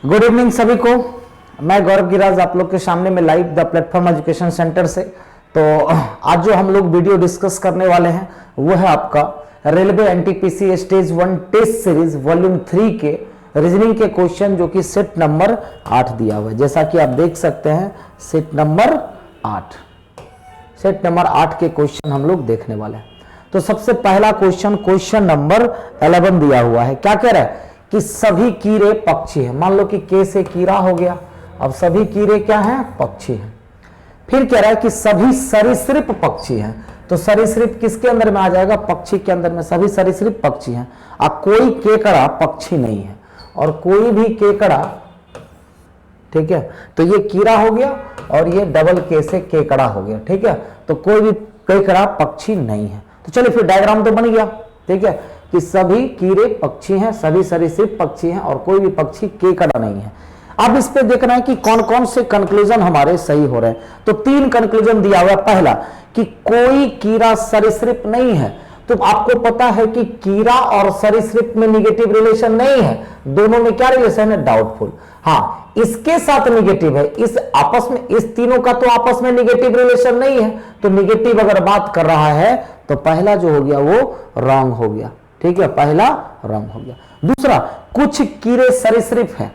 Good evening सभी को। मैं गौरव गिराज आप लोग के सामने में live the platform education centre से। तो आज जो हम लोग वीडियो डिस्कस करने वाले हैं वो है आपका railway NTPC stage 1 test series volume 3 के रीजनिंग के क्वेश्चन जो कि सेट नंबर 8 दिया हुआ है। जैसा कि आप देख सकते हैं सेट नंबर 8 के क्वेश्चन हम लोग देखने वाले हैं। तो सबसे पहला क्वेश्चन नंबर 11 दिया हुआ है। क्या कह रहा है कि सभी कीड़े पक्षी हैं। मान लो कि के से कीड़ा हो गया, अब सभी कीड़े क्या हैं? पक्षी हैं। फिर कह रहा है कि सभी सरीसृप पक्षी हैं। तो सरीसृप किसके अंदर में आ जाएगा? पक्षी के अंदर में। सभी सरीसृप पक्षी हैं। अब कोई केकड़ा पक्षी नहीं है और कोई भी केकड़ा, ठीक है, तो ये कीड़ा हो गया और ये डबल के से केकड़ा हो गया, ठीक है। तो कोई भी केकड़ा पक्षी नहीं है। तो चलिए फिर डायग्राम तो बन गया, ठीक है, कि सभी कीड़े पक्षी हैं, सभी सरीसृप पक्षी हैं और कोई भी पक्षी केकड़ा नहीं है। अब इस पे देखना है कि कौन कौन से कंक्लूजन हमारे सही हो रहे हैं। तो 3 कंक्लूजन दिया हुआ है। पहला कि कोई कीड़ा सरीसृप नहीं है। तो आपको पता है कि कीड़ा और सरीसृप में निगेटिव रिलेशन नहीं है, दोनों में क्या रिलेशन है? डाउटफुल। हाँ, इसके साथ निगेटिव है, इस आपस में, इस तीनों का तो आपस में निगेटिव रिलेशन नहीं है। तो निगेटिव अगर बात कर रहा है तो पहला जो हो गया वो रॉन्ग हो गया, ठीक है, पहला रॉन्ग हो गया। दूसरा, कुछ कीड़े सरीसृप हैं।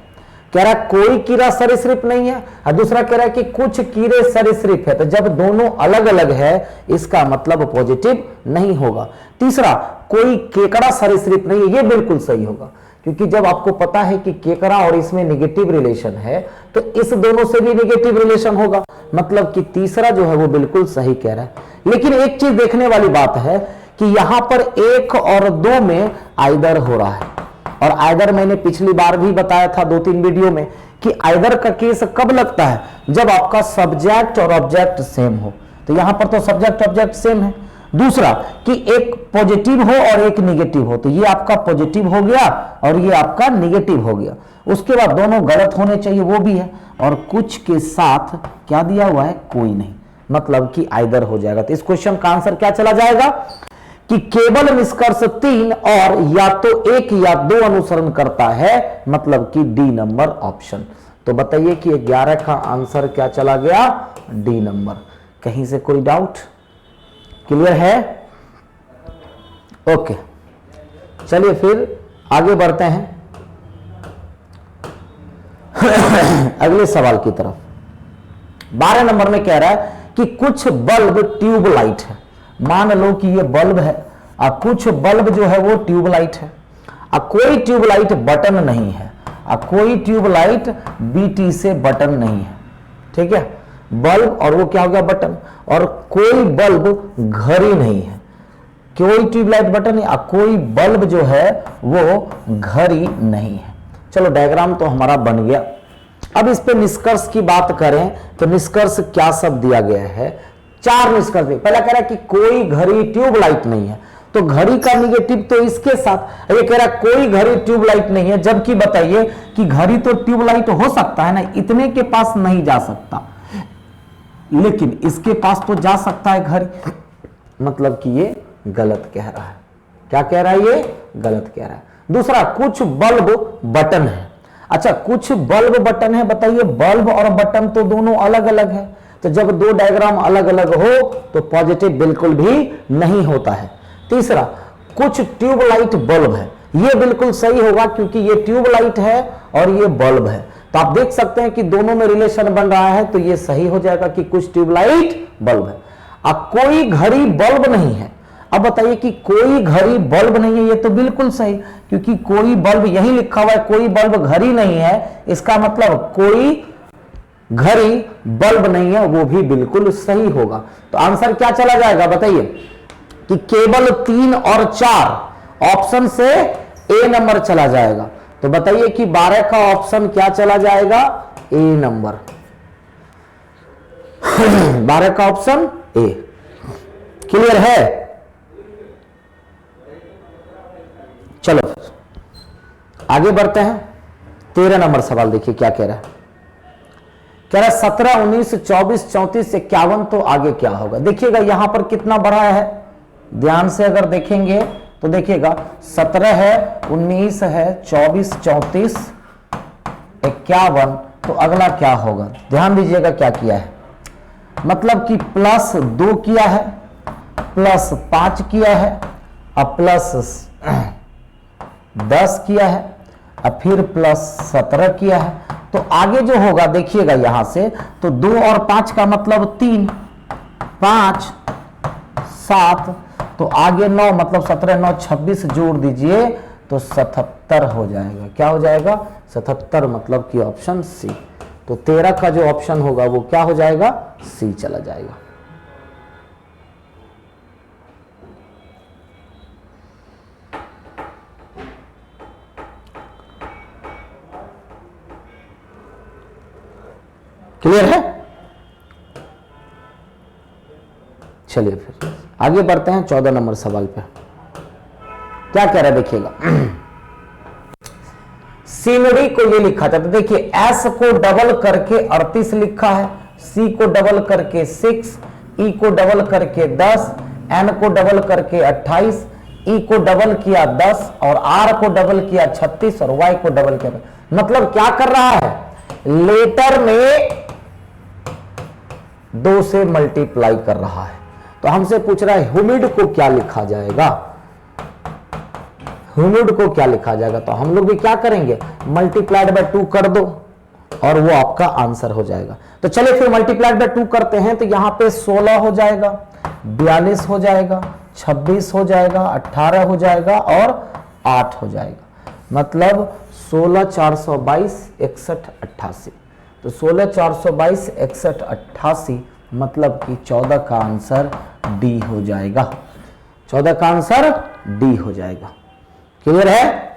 कह रहा है कोई कीड़ा सरीसृप नहीं है, और दूसरा कह रहा है कि कुछ कीड़े सरीसृप है। तो जब दोनों अलग अलग है इसका मतलब पॉजिटिव नहीं होगा। तीसरा, कोई केकड़ा सरीसृप नहीं है, ये बिल्कुल सही होगा, क्योंकि जब आपको पता है कि केकड़ा और इसमें निगेटिव रिलेशन है तो इस दोनों से भी निगेटिव रिलेशन होगा, मतलब कि तीसरा जो है वो बिल्कुल सही कह रहा है। लेकिन एक चीज देखने वाली बात है कि यहां पर 1 और 2 में आइदर हो रहा है। और आइदर मैंने पिछली बार भी बताया था 2-3 वीडियो में कि आइदर का केस कब लगता है? जब आपका सब्जेक्ट और ऑब्जेक्ट सेम हो। तो यहां पर तो सब्जेक्ट ऑब्जेक्ट सेम है। दूसरा कि एक पॉजिटिव हो और एक निगेटिव हो। तो ये आपका पॉजिटिव हो गया और ये आपका निगेटिव हो गया। उसके बाद दोनों गलत होने चाहिए, वो भी है। और कुछ के साथ क्या दिया हुआ है? कोई नहीं, मतलब कि आइदर हो जाएगा। तो इस क्वेश्चन का आंसर क्या चला जाएगा कि केवल निष्कर्ष 3 और या तो 1 या 2 अनुसरण करता है, मतलब कि डी नंबर ऑप्शन। तो बताइए कि 11 का आंसर क्या चला गया? D number. कहीं से कोई डाउट? क्लियर है? ओके, चलिए फिर आगे बढ़ते हैं अगले सवाल की तरफ। 12 नंबर में कह रहा है कि कुछ बल्ब ट्यूबलाइट है। मान लो कि ये बल्ब है और कुछ बल्ब जो है वो ट्यूबलाइट है, और कोई ट्यूबलाइट बटन नहीं है, और कोई ट्यूबलाइट बीटी से बटन नहीं है, ठीक है। बल्ब और वो क्या हो गया? बटन। और कोई बल्ब घड़ी नहीं है, कोई ट्यूबलाइट बटन नहीं, और कोई बल्ब जो है वो घड़ी नहीं है। चलो डायग्राम तो हमारा बन गया। अब इस पे निष्कर्ष की बात करें तो निष्कर्ष क्या सब दिया गया है? 4 निष्कर्ष। पहला कह रहा है कि कोई घड़ी ट्यूबलाइट नहीं है, तो घड़ी का निगेटिव तो इसके साथ। ये कह रहा है कोई घड़ी ट्यूबलाइट नहीं है, जबकि बताइए कि घड़ी तो ट्यूबलाइट हो सकता है ना, इतने के पास नहीं जा सकता, लेकिन इसके पास तो जा सकता है घड़ी, मतलब कि ये गलत कह रहा है। क्या कह रहा है? ये गलत कह रहा है। दूसरा, कुछ बल्ब बटन है। अच्छा, कुछ बल्ब बटन है। बताइए, बल्ब और बटन तो दोनों अलग अलग है, तो जब 2 डायग्राम अलग अलग हो तो पॉजिटिव बिल्कुल भी नहीं होता है। तीसरा, कुछ ट्यूबलाइट बल्ब है। ये बिल्कुल सही होगा क्योंकि ये ट्यूबलाइट है और ये बल्ब है। तो आप देख सकते हैं कि दोनों में रिलेशन बन रहा है, तो ये सही हो जाएगा कि कुछ ट्यूबलाइट बल्ब है। अब कोई घड़ी बल्ब नहीं है। अब बताइए कि कोई घड़ी बल्ब नहीं है, ये तो बिल्कुल सही, क्योंकि कोई बल्ब, यही लिखा हुआ है कोई बल्ब घड़ी नहीं है, इसका मतलब कोई घड़ी बल्ब नहीं है, वो भी बिल्कुल सही होगा। तो आंसर क्या चला जाएगा? बताइए कि केवल 3 और 4 ऑप्शन से ए नंबर चला जाएगा। तो बताइए कि 12 का ऑप्शन क्या चला जाएगा? ए नंबर। 12 का ऑप्शन ए। क्लियर है? चलो आगे बढ़ते हैं। 13 नंबर सवाल देखिए क्या कह रहा है। कह रहा है 17, 19, 24, 34, 51, तो आगे क्या होगा? देखिएगा यहां पर कितना बड़ा है, ध्यान से अगर देखेंगे तो देखिएगा 17 है, 19 है, 24, 34, 51, तो अगला क्या होगा, ध्यान दीजिएगा क्या किया है, मतलब कि +2 किया है, +5 किया है, अब +10 किया है, अब फिर +17 किया है। तो आगे जो होगा देखिएगा यहां से, तो 2 और 5 का मतलब 3, 5 7, तो आगे 9 मतलब 17 9 26 जोड़ दीजिए तो 77 हो जाएगा। क्या हो जाएगा, 77, मतलब कि ऑप्शन सी। तो 13 का जो ऑप्शन होगा वो क्या हो जाएगा, सी चला जाएगा। क्लियर है? चलिए फिर आगे बढ़ते हैं 14 नंबर सवाल पे। क्या कह रहा है देखिएगा, सीनरी को ये लिखा था, तो देखिए एस को डबल करके 38 लिखा है, सी को डबल करके 6, ई को डबल करके 10, एन को डबल करके 28, ई को डबल किया 10 और आर को डबल किया 36 और वाई को डबल किया। मतलब क्या कर रहा है, लेटर में 2 से मल्टीप्लाई कर रहा है। तो हमसे पूछ रहा है ह्यूमिड को क्या लिखा जाएगा, ह्यूमिड को क्या लिखा जाएगा, तो हम लोग भी क्या करेंगे, मल्टीप्लाइड बाय 2 कर दो और वो आपका आंसर हो जाएगा। तो चलिए फिर मल्टीप्लाइड बाय 2 करते हैं, तो यहां पे 16 हो जाएगा, 42 हो जाएगा, 26 हो जाएगा, 18 हो जाएगा और 8 हो जाएगा। मतलब 16 422 61 88, तो 16 422 61 88 मतलब कि 14 का आंसर डी हो जाएगा। 14 का आंसर डी हो जाएगा। क्लियर है?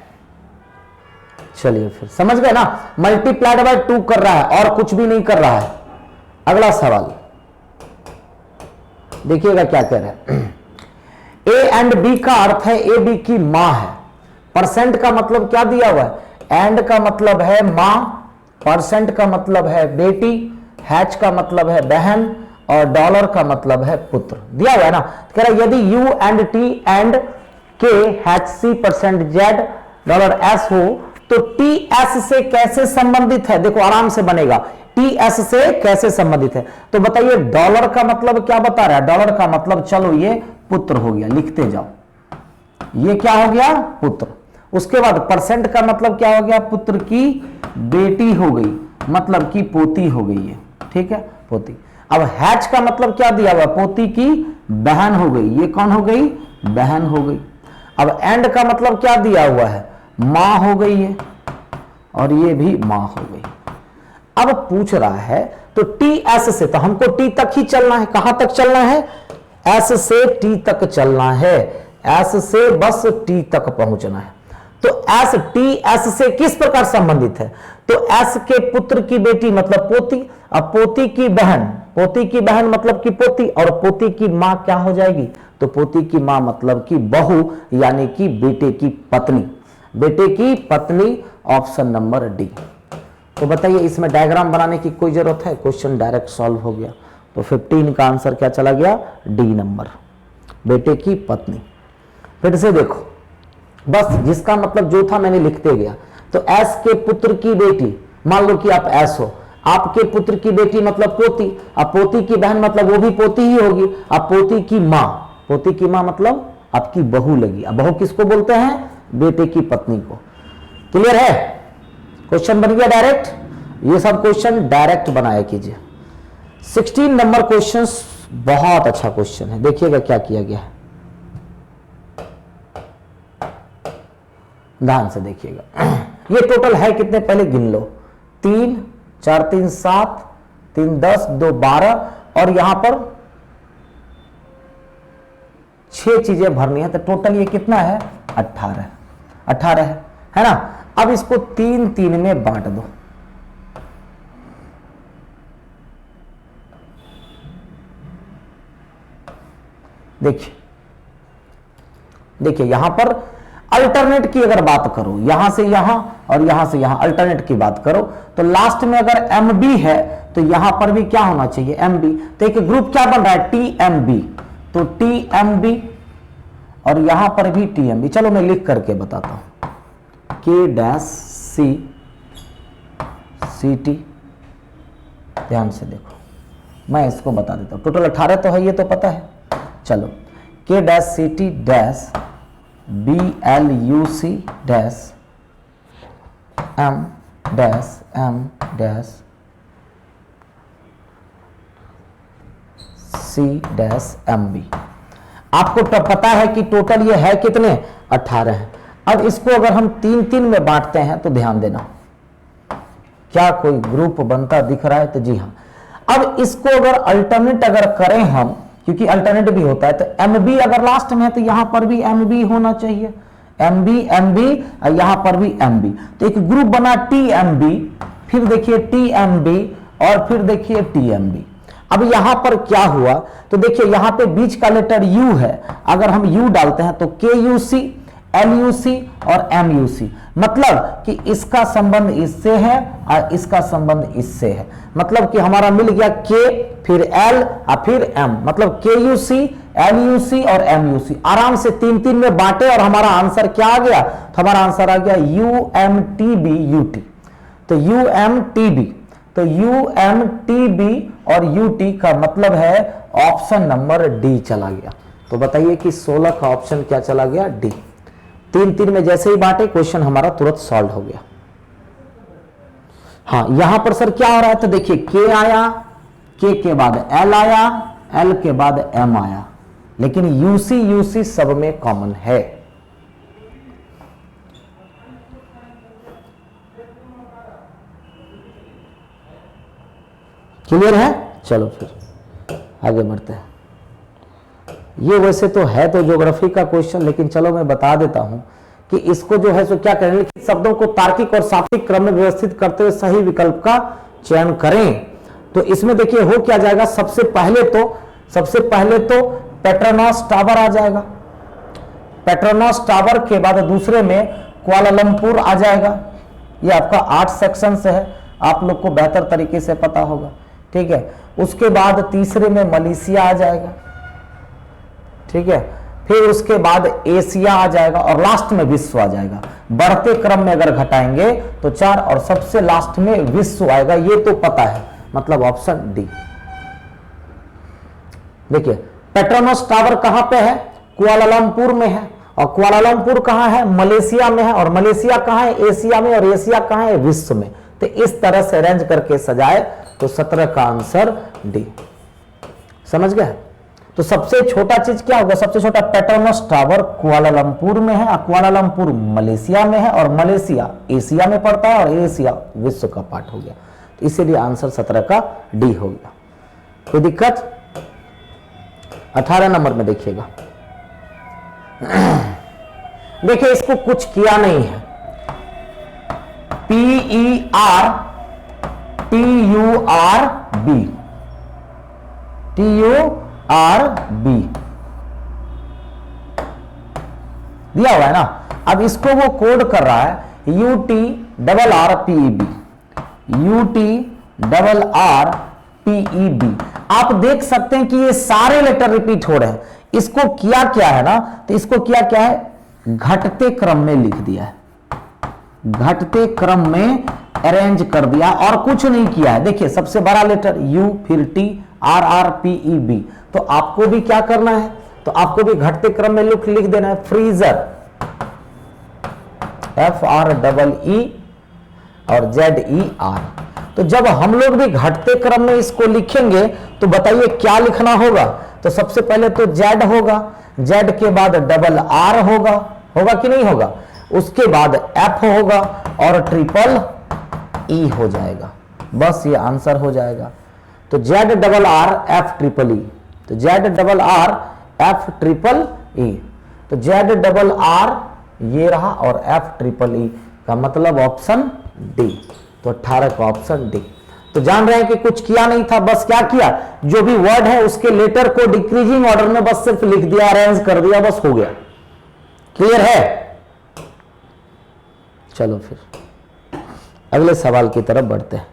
चलिए फिर समझ गए ना, मल्टीप्लाइड बाय 2 कर रहा है और कुछ भी नहीं कर रहा है। अगला सवाल देखिएगा क्या कह रहा है, ए एंड बी का अर्थ है ए बी की मां है, परसेंट का मतलब क्या दिया हुआ है, एंड का मतलब है मां, परसेंट का मतलब है बेटी, हैच का मतलब है बहन और डॉलर का मतलब है पुत्र। दिया हुआ है ना, कह रहा है यदि U and T and K H C percent Z dollar S हो तो टी एस से कैसे संबंधित है। देखो आराम से बनेगा, टी एस से कैसे संबंधित है। तो बताइए डॉलर का मतलब क्या बता रहा है, डॉलर का मतलब चलो ये पुत्र हो गया, लिखते जाओ, ये क्या हो गया, पुत्र। उसके बाद परसेंट का मतलब क्या हो गया, पुत्र की बेटी हो गई, मतलब की पोती हो गई है, ठीक है, पोती। अब हैच का मतलब क्या दिया हुआ, पोती की बहन हो गई, ये कौन हो गई, बहन हो गई। अब एंड का मतलब क्या दिया हुआ है, मां हो गई है और ये भी मां हो गई। अब पूछ रहा है तो टी एस से, तो हमको टी तक ही चलना है, कहां तक चलना है, एस से टी तक चलना है, एस से बस टी तक पहुंचना है। तो एस टी एस से किस प्रकार संबंधित है, तो एस के पुत्र की बेटी मतलब पोती, अब पोती की बहन, पोती की बहन मतलब की पोती और पोती की मां क्या हो जाएगी, तो पोती की मां मतलब की बहू यानी कि बेटे की पत्नी, बेटे की पत्नी, ऑप्शन नंबर डी। तो बताइए इसमें डायग्राम बनाने की कोई जरूरत है, क्वेश्चन डायरेक्ट सॉल्व हो गया। तो 15 का आंसर क्या चला गया, डी नंबर, बेटे की पत्नी। फिर से देखो, बस जिसका मतलब जो था मैंने लिखते गया। तो एस के पुत्र की बेटी, मान लो कि आप एस हो, आपके पुत्र की बेटी मतलब पोती, अब पोती की बहन मतलब वो भी पोती ही होगी, अब पोती की मां, पोती की मां मतलब आपकी बहू लगी। अब बहू किसको बोलते हैं, बेटे की पत्नी को। क्लियर है, क्वेश्चन बन गया डायरेक्ट, ये सब क्वेश्चन डायरेक्ट बनाया कीजिए। 16 नंबर क्वेश्चन बहुत अच्छा क्वेश्चन है, देखिएगा क्या किया गया है, ध्यान से देखिएगा। ये टोटल है कितने पहले गिन लो, 3 4 3 7 3 10 2 12 और यहां पर 6 चीजें भरनी है, तो टोटल ये कितना है, 18 18 है ना। अब इसको 3 3 में बांट दो, देखिए देखिए यहां पर अल्टरनेट की अगर बात करो, यहां से यहां और यहां से यहां अल्टरनेट की बात करो, तो लास्ट में अगर एम बी है तो यहां पर भी क्या होना चाहिए, एम बी। तो एक ग्रुप क्या बन रहा है, टी एम बी, तो टी एम बी और यहां पर भी टी एम बी। चलो मैं लिख करके बताता हूं, के डैश सी सी टी, ध्यान से देखो, मैं इसको बता देता हूँ। टोटल 18 तो है, ये तो पता है। चलो K dash C T dash B L U C dash M dash C dash M B. आपको तो पता है कि टोटल ये है कितने, 18 है। अब इसको अगर हम 3-3 में बांटते हैं तो ध्यान देना, क्या कोई ग्रुप बनता दिख रहा है? तो जी हाँ। अब इसको अगर अल्टरनेट अगर करें हम, क्योंकि अल्टरनेट भी होता है, तो एम बी अगर लास्ट में है तो यहां पर भी एम बी होना चाहिए, एम बी और यहां पर भी एम बी। तो एक ग्रुप बना टी एम बी, फिर देखिए टी एम बी और फिर देखिए टी एम बी। अब यहां पर क्या हुआ, तो देखिए यहां पे बीच का लेटर यू है, अगर हम यू डालते हैं तो के यू सी, एल यू सी और एम यू सी, मतलब कि इसका संबंध इससे है और इसका संबंध इससे है। मतलब कि हमारा मिल गया के, फिर एल और फिर एम, मतलब के यू सी, एल यू सी और एम यू सी। आराम से 3-3 में बांटे और हमारा आंसर क्या आ गया? तो हमारा आंसर आ गया U M T B U T. तो यू एम टी बी, तो यू एम टी बी और यू टी का मतलब है ऑप्शन नंबर डी चला गया। तो बताइए कि 16 का ऑप्शन क्या चला गया? डी। 3-3 में जैसे ही बांटे क्वेश्चन हमारा तुरंत सॉल्व हो गया। हाँ, यहां पर सर क्या हो रहा है? तो देखिए के आया, के बाद एल आया, एल के बाद एम आया, लेकिन यूसी सब में कॉमन है। क्लियर है? चलो फिर आगे बढ़ते हैं। ये वैसे तो है तो ज्योग्राफी का क्वेश्चन, लेकिन चलो मैं बता देता हूं कि इसको जो है सो क्या करें, शब्दों को तार्किक और सात्विक क्रम में व्यवस्थित करते हुए सही विकल्प का चयन करें। तो इसमें देखिए हो क्या जाएगा, सबसे पहले तो पेट्रोनॉस टावर आ जाएगा, पेट्रोनॉस टावर के बाद दूसरे में कुआलालंपुर आ जाएगा। ये आपका 8 सेक्शन से है, आप लोग को बेहतर तरीके से पता होगा, ठीक है। उसके बाद तीसरे में मलेशिया आ जाएगा, ठीक है। फिर उसके बाद एशिया आ जाएगा और लास्ट में विश्व आ जाएगा। बढ़ते क्रम में अगर घटाएंगे तो 4 और सबसे लास्ट में विश्व आएगा, ये तो पता है, मतलब ऑप्शन डी। देखिए पेट्रोनस टावर कहां पे है? कुआलालंपुर में है, और कुआलालंपुर कहां है? मलेशिया में है, और मलेशिया कहां है? एशिया में, और एशिया कहां है? विश्व में। तो इस तरह से अरेंज करके सजाए तो 17 का आंसर डी। समझ गए? तो सबसे छोटा चीज क्या होगा? सबसे छोटा पेट्रोनस टावर कुआलालंपुर में है, और कुआलालंपुर मलेशिया में है, और मलेशिया एशिया में पड़ता है, और एशिया विश्व का पार्ट हो गया। तो इसीलिए आंसर 17 का डी हो गया। कोई दिक्कत? 18 नंबर में देखिएगा, देखिए इसको कुछ किया नहीं है, TURB दिया हुआ है ना। अब इसको वो कोड कर रहा है UTRRPEB, UTRRPEB। आप देख सकते हैं कि ये सारे लेटर रिपीट हो रहे हैं। इसको किया क्या है ना, तो इसको किया क्या है, घटते क्रम में लिख दिया है, घटते क्रम में अरेंज कर दिया और कुछ नहीं किया है। देखिए सबसे बड़ा लेटर U, फिर TRRPEB। तो आपको भी क्या करना है, तो आपको भी घटते क्रम में लिख देना है फ्रीजर, FREE और ZER। तो जब हम लोग भी घटते क्रम में इसको लिखेंगे तो बताइए क्या लिखना होगा। तो सबसे पहले तो Z होगा, Z के बाद RR होगा, होगा कि नहीं होगा, उसके बाद F होगा और EE हो जाएगा। बस ये आंसर हो जाएगा। तो ZRRFEE, तो ZRRFEE, तो ZRR ये रहा और FEE का मतलब ऑप्शन डी। तो 18 का ऑप्शन डी। तो जान रहे हैं कि कुछ किया नहीं था, बस क्या किया, जो भी वर्ड है उसके लेटर को डिक्रीजिंग ऑर्डर में बस सिर्फ लिख दिया, अरेंज कर दिया, बस हो गया। क्लियर है? चलो फिर अगले सवाल की तरफ बढ़ते हैं।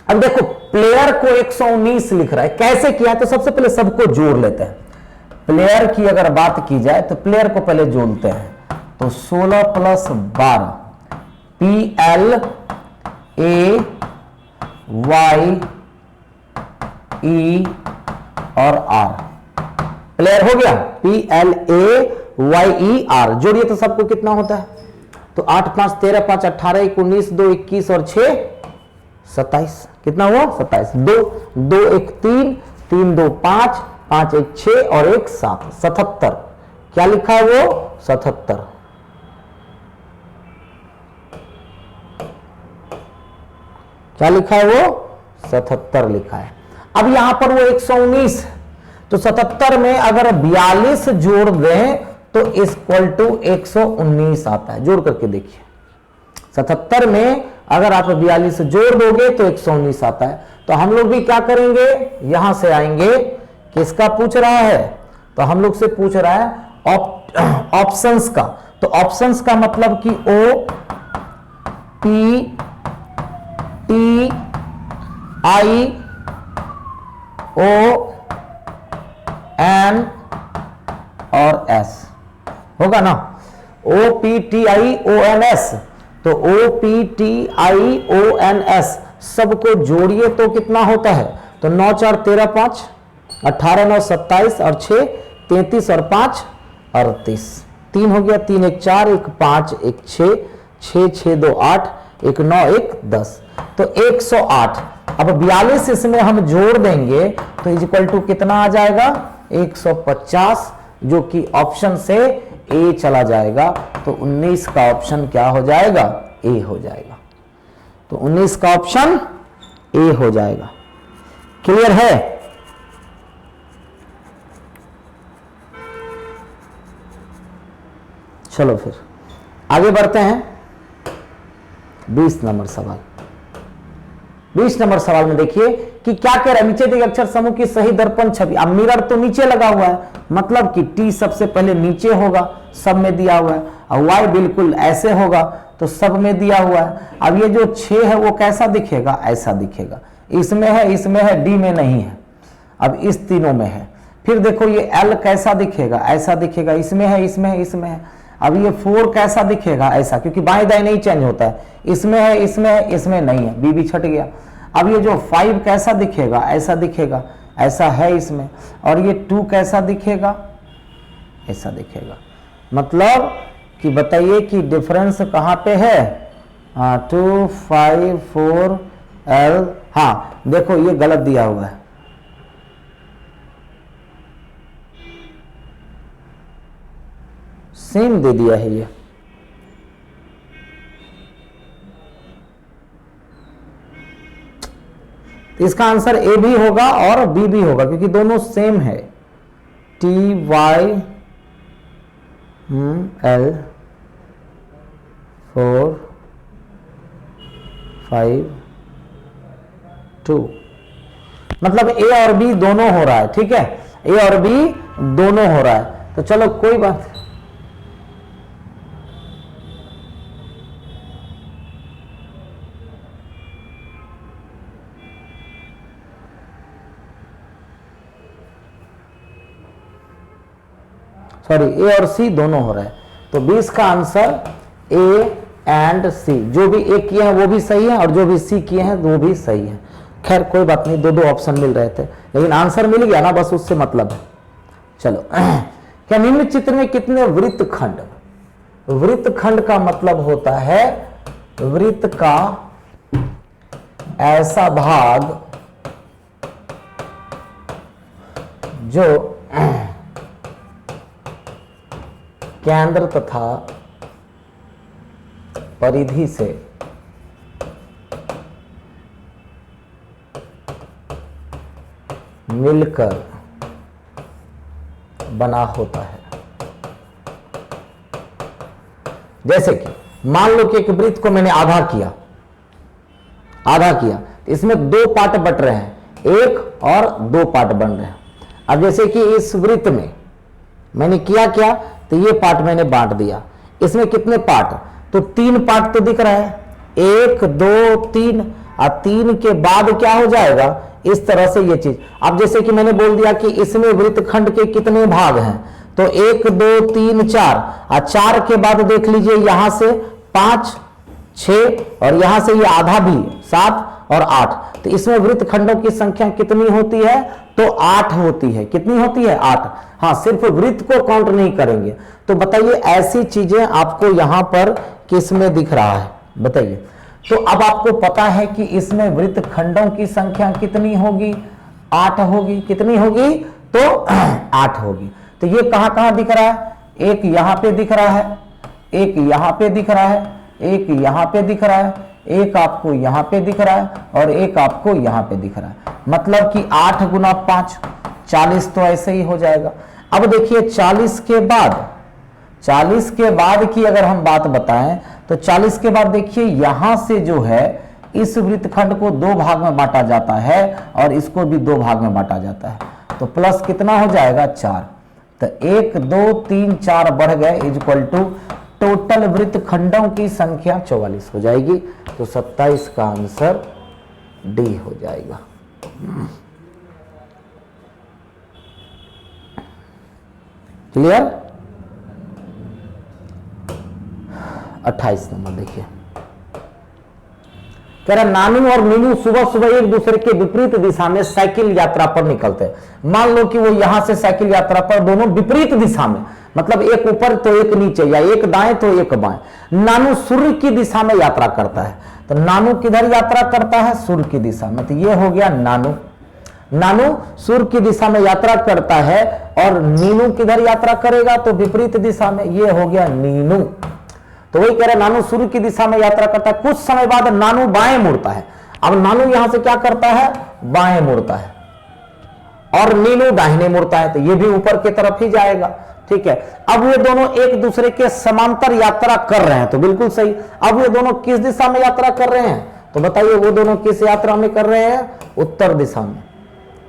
अब देखो प्लेयर को 119 लिख रहा है, कैसे किया है? तो सबसे पहले सबको जोड़ लेते हैं। प्लेयर की अगर बात की जाए तो प्लेयर को पहले जोड़ते हैं, तो 16 + 12 PLAYE और R। क्लियर हो गया? PLAYER जोड़िए तो सबको कितना होता है? तो 8 5 13 5 18 1 19 2 21 और 6 27। कितना हुआ? 27। 2 2 1 3 3 2 5 5 1 6 और 1 7 77। क्या लिखा है वो? 77। क्या लिखा है वो? 77 लिखा है। अब यहां पर वो 119, तो 77 में अगर 42 जोड़ दें तो इक्वल टू 119 आता है। जोड़ करके देखिए, 77 में अगर आप 42 जोड़ दोगे तो 119 आता है। तो हम लोग भी क्या करेंगे, यहां से आएंगे, किसका पूछ रहा है? तो हम लोग से पूछ रहा है ऑप्शंस का। तो ऑप्शंस का मतलब कि OPTI ON और S होगा ना? OPTIONS। तो OPTIONS सबको जोड़िए तो कितना होता है? तो 9 4 13 5 18 9 27 और 6 33 और 5 38। 3 हो गया, 3 1 4 1 5 1 6 6 6 2 8 1 9 1 10। तो 108। अब 42 इसमें हम जोड़ देंगे तो इक्वल टू कितना आ जाएगा? 150, जो कि ऑप्शन से ए चला जाएगा। तो 19 का ऑप्शन क्या हो जाएगा? ए हो जाएगा। तो 19 का ऑप्शन ए हो जाएगा। क्लियर है? चलो फिर आगे बढ़ते हैं। 20 नंबर सवाल। 20 नंबर सवाल में देखिए कि क्या कह रहा है? नीचे दिए अक्षर समूह की सही दर्पण छवि। अब मिरर तो नीचे लगा हुआ है, मतलब कि टी सबसे पहले नीचे होगा, सब में दिया हुआ है, और वाई बिल्कुल ऐसे होगा तो सब में दिया हुआ है। अब ये जो 6 है वो कैसा दिखेगा? ऐसा दिखेगा। इसमें है, डी में नहीं है। अब इस तीनों में है। फिर देखो ये एल कैसा दिखेगा? ऐसा दिखेगा। इसमें है। अब ये 4 कैसा दिखेगा? ऐसा, क्योंकि बाएं दाएं नहीं चेंज होता है। इसमें है, इसमें नहीं है, बी भी छट गया। अब ये जो 5 कैसा दिखेगा? ऐसा दिखेगा, ऐसा है इसमें। और ये 2 कैसा दिखेगा? ऐसा दिखेगा। मतलब कि बताइए कि डिफरेंस कहां पे है? 2 5 4 L। हाँ देखो ये गलत दिया हुआ है, सेम दे दिया है ये। तो इसका आंसर ए भी होगा और बी भी होगा, क्योंकि दोनों सेम है। TY L 4 5 2, मतलब ए और बी दोनों हो रहा है। ठीक है, ए और बी दोनों हो रहा है। तो चलो कोई बात, सॉरी ए और सी दोनों हो रहा है। तो 20 का आंसर ए एंड सी, जो भी ए किए हैं वो भी सही है और जो भी सी किए हैं वो भी सही है। खैर कोई बात नहीं, दो ऑप्शन मिल रहे थे लेकिन आंसर मिल गया ना, बस उससे मतलब है। चलो क्या निम्न चित्र में कितने वृत्तखंड? वृत्तखंड का मतलब होता है वृत्त का ऐसा भाग जो केंद्र तथा परिधि से मिलकर बना होता है। जैसे कि मान लो कि एक वृत्त को मैंने आधा किया, इसमें 2 पार्ट बट रहे हैं, 1 और 2 पार्ट बन रहे हैं। अब जैसे कि इस वृत्त में मैंने किया क्या, तो ये पार्ट मैंने बांट दिया। इसमें कितने पार्ट? तो 3 पार्ट तो दिख रहा है, 1 2 3, और 3 के बाद क्या हो जाएगा? इस तरह से ये चीज। अब जैसे कि मैंने बोल दिया कि इसमें वृत्तखंड के कितने भाग हैं, तो 1 2 3 4, और 4 के बाद देख लीजिए यहां से 5 6 और यहां से ये आधा भी 7 और 8, तो इसमें वृत्तखंडों की संख्या कितनी होती है? तो 8 होती है। कितनी होती है? 8। हाँ, सिर्फ वृत्त को काउंट नहीं करेंगे। तो बताइए ऐसी चीजें आपको यहां पर किस में दिख रहा है? बताइए। तो अब आपको पता है कि इसमें वृत्तखंडों की संख्या कितनी होगी? 8 होगी। कितनी होगी? तो 8 होगी। तो ये कहां कहां दिख रहा है? एक यहां पे दिख रहा है, एक यहां पे दिख रहा है, एक यहां पे दिख रहा है, एक आपको यहां पे दिख रहा है और एक आपको यहां पे दिख रहा है। मतलब कि 8 गुना 5 40, तो ऐसे ही हो जाएगा। अब देखिए 40 के बाद की अगर हम बात बताएं तो 40 के बाद देखिए यहां से जो है इस वृत्तखंड को 2 भाग में बांटा जाता है और इसको भी 2 भाग में बांटा जाता है। तो प्लस कितना हो जाएगा? 4। तो 1 2 3 4 बढ़ गए इक्वल टू टोटल वृत्तखंडों की संख्या 44 हो जाएगी। तो 27 का आंसर डी हो जाएगा। क्लियर? 28 नंबर देखिए, कह रहा नानू और मीनू सुबह सुबह एक दूसरे के विपरीत दिशा में साइकिल यात्रा पर निकलते हैं। मान लो कि वो यहां से साइकिल यात्रा पर दोनों विपरीत दिशा में, मतलब एक ऊपर तो एक नीचे, या एक दाएं तो एक बाएं। नानू सूर्य की दिशा में यात्रा करता है। तो नानू किधर यात्रा करता है? सूर्य की दिशा में। तो ये हो गया नानू। नानू सूर्य की दिशा में यात्रा करता है और नीनू किधर यात्रा करेगा? तो विपरीत दिशा में। ये हो गया नीनू। तो वही कह रहा है नानू सूर्य की दिशा में यात्रा करता है। कुछ समय बाद नानू बाएं मुड़ता है। अब नानू यहां से क्या करता है? बाएं मुड़ता है और नीनू दाहिने मुड़ता है। तो ये भी ऊपर की तरफ ही जाएगा। ठीक है। अब ये दोनों एक दूसरे के समांतर यात्रा कर रहे हैं। तो बिल्कुल सही। अब ये दोनों किस दिशा में यात्रा कर रहे हैं? तो बताइए वो दोनों किस यात्रा में कर रहे हैं? उत्तर दिशा में।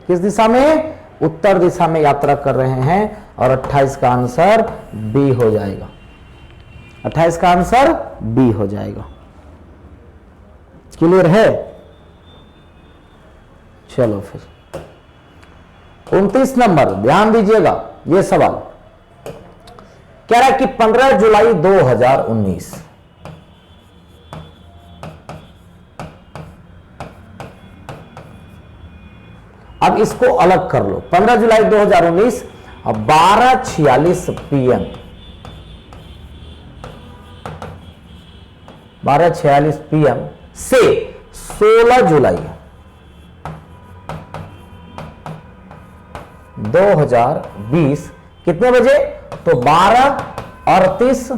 किस दिशा में? उत्तर दिशा में यात्रा कर रहे हैं। और 28 का आंसर बी हो जाएगा। 28 का आंसर बी हो जाएगा। क्लियर है? चलो फिर 29 नंबर ध्यान दीजिएगा। यह सवाल कह रहा है कि 15 जुलाई 2019 अब इसको अलग कर लो। 15 जुलाई 2019 अब 12:46 PM 12:46 PM से 16 जुलाई 2020 कितने बजे? तो 12:38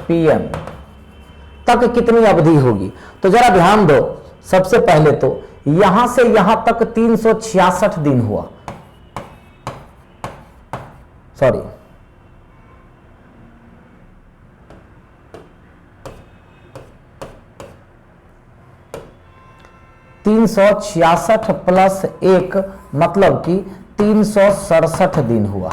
PM तक कितनी अवधि होगी? तो जरा ध्यान दो। सबसे पहले तो यहां से यहां तक 366 दिन हुआ। सॉरी, $366 प्लस 1 मतलब कि 367 दिन हुआ।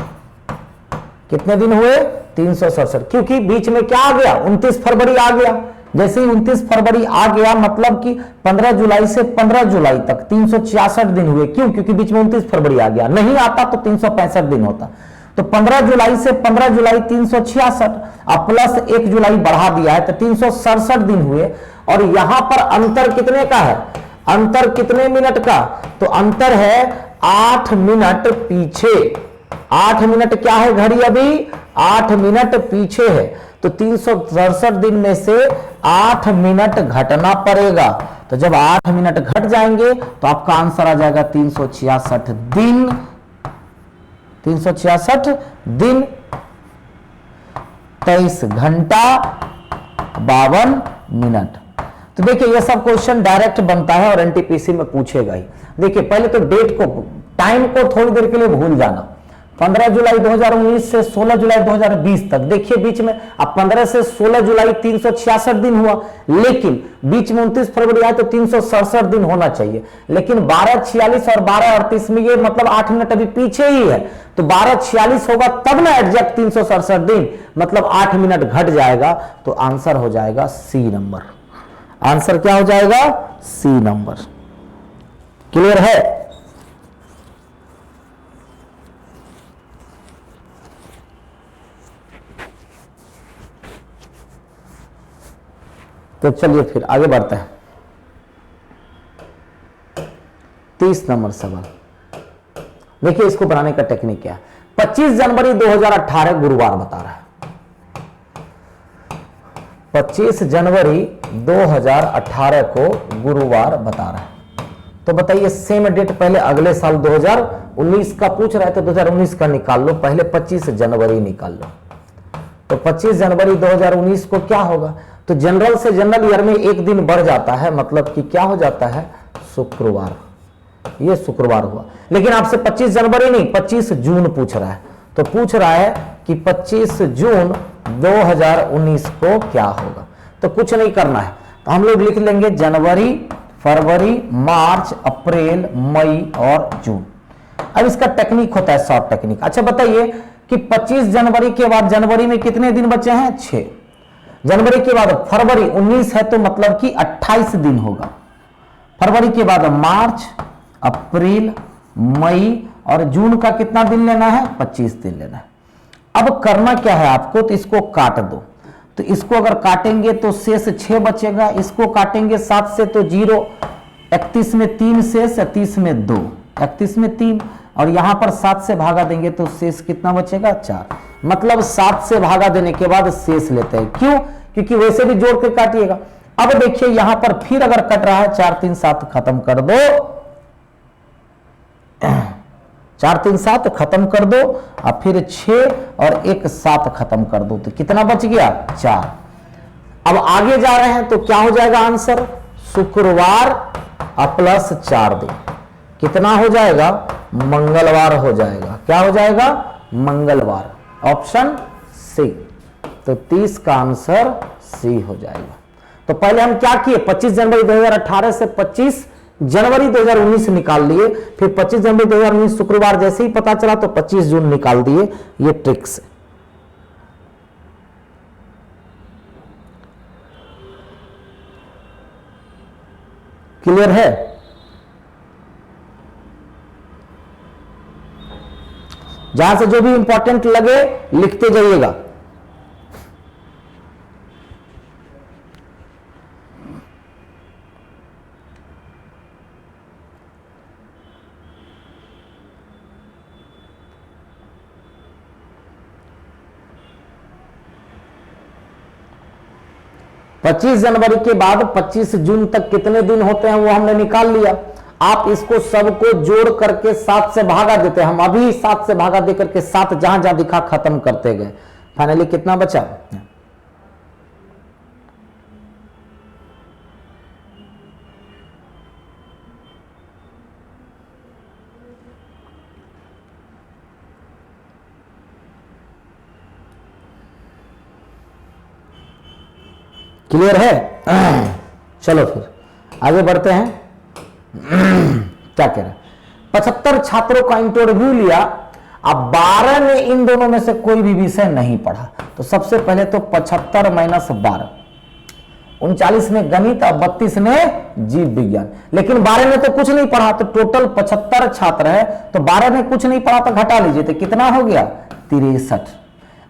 कितने दिन हुए? 367। क्योंकि बीच में क्या आ गया? 29 फरवरी आ गया। जैसे ही 29 फरवरी आ गया मतलब कि 15 जुलाई से 15 जुलाई तक 366 दिन हुए। क्यों? क्योंकि बीच में 29 फरवरी आ गया। नहीं आता तो 365 दिन होता। तो 15 जुलाई से 15 जुलाई 366 और प्लस 1 जुलाई बढ़ा दिया है तो 367 दिन हुए। और यहां पर अंतर कितने का है? अंतर कितने मिनट का? तो अंतर है 8 मिनट पीछे। 8 मिनट क्या है? घड़ी अभी 8 मिनट पीछे है। तो 367 दिन में से 8 मिनट घटना पड़ेगा। तो जब 8 मिनट घट जाएंगे तो आपका आंसर आ जाएगा 366 दिन। 366 दिन 23 घंटा 52 मिनट। तो देखिए ये सब क्वेश्चन डायरेक्ट बनता है और एनटीपीसी में पूछेगा ही। देखिए पहले तो डेट को, टाइम को थोड़ी देर के लिए भूल जाना। 15 जुलाई 2019 से 16 जुलाई 2020 तक देखिए बीच में अब 15 से 16 जुलाई 366 दिन हुआ, लेकिन बीच में 29 फरवरी आए तो 367 दिन होना चाहिए। लेकिन 12:46 और 12:38 में ये मतलब 8 मिनट अभी पीछे ही है। तो 12:46 होगा तब ना एग्जैक्ट 367 दिन, मतलब 8 मिनट घट जाएगा। तो आंसर हो जाएगा सी नंबर। आंसर क्या हो जाएगा? सी नंबर। क्लियर है? तो चलिए फिर आगे बढ़ते हैं। 30 नंबर सवाल देखिए, इसको बनाने का टेक्निक क्या है। 25 जनवरी 2018 गुरुवार बता रहा है। 25 जनवरी 2018 को गुरुवार बता रहा है। तो बताइए सेम डेट, पहले अगले साल 2019 का पूछ रहा है तो 2019 का निकाल लो, पहले 25 जनवरी निकाल लो। तो 25 जनवरी 2019 को क्या होगा, तो जनरल से जनरल ईयर में एक दिन बढ़ जाता है, मतलब कि क्या हो जाता है, शुक्रवार। ये शुक्रवार हुआ। लेकिन आपसे 25 जनवरी नहीं 25 जून पूछ रहा है। तो पूछ रहा है कि 25 जून 2019 को क्या होगा। तो कुछ नहीं करना है, तो हम लोग लिख लेंगे जनवरी, फरवरी, मार्च, अप्रैल, मई और जून। अब इसका टेक्निक होता है शॉर्ट टेक्निक। अच्छा बताइए कि 25 जनवरी के बाद जनवरी में कितने दिन बचे हैं, 6। जनवरी के बाद फरवरी 19 है तो मतलब कि 28 दिन होगा। फरवरी के बाद मार्च, अप्रैल, मई और जून का कितना दिन लेना है, 25 दिन लेना है। अब करना क्या है आपको, तो इसको काट दो। तो इसको अगर काटेंगे तो शेष 6 बचेगा, इसको काटेंगे 7 से तो 0, 31 में 3 शेष, 30 में 2, 31 में 3 और यहां पर 7 से भागा देंगे तो शेष कितना बचेगा, 4। मतलब 7 से भागा देने के बाद शेष लेते हैं। क्यों, क्योंकि वैसे भी जोड़ के काटिएगा। अब देखिए यहां पर फिर अगर कट रहा है 4 3 7 खत्म कर दो, 4 3 7 खत्म कर दो और फिर 6 और 1 7 खत्म कर दो, तो कितना बच गया, 4। अब आगे जा रहे हैं तो क्या हो जाएगा आंसर, शुक्रवार प्लस 4 दिन कितना हो जाएगा, मंगलवार हो जाएगा। क्या हो जाएगा, मंगलवार, ऑप्शन सी। तो 30 का आंसर सी हो जाएगा। तो पहले हम क्या किए, 25 जनवरी 2018 से 25 जनवरी 2019 निकाल लिए, फिर 25 जनवरी 2019 शुक्रवार जैसे ही पता चला तो 25 जून निकाल दिए। ये ट्रिक से क्लियर है। जहां से जो भी इंपॉर्टेंट लगे लिखते जाइएगा। पच्चीस जनवरी के बाद 25 जून तक कितने दिन होते हैं वो हमने निकाल लिया। आप इसको सबको जोड़ करके 7 से भागा देते हैं। हम अभी 7 से भागा दे करके 7 जहां जहां दिखा खत्म करते गए। फाइनली कितना बचा, क्लियर है। चलो फिर आगे बढ़ते हैं। क्या कह रहे, 75 छात्रों का इंटरव्यू लिया। अब 12 ने इन दोनों में से कोई भी विषय नहीं पढ़ा। तो सबसे पहले तो 75 माइनस 12, 39 ने गणित और 32 ने जीव विज्ञान। लेकिन 12 ने तो कुछ नहीं पढ़ा, तो टोटल 75 छात्र है तो 12 ने कुछ नहीं पढ़ा तो घटा लीजिए, तो कितना हो गया, 63।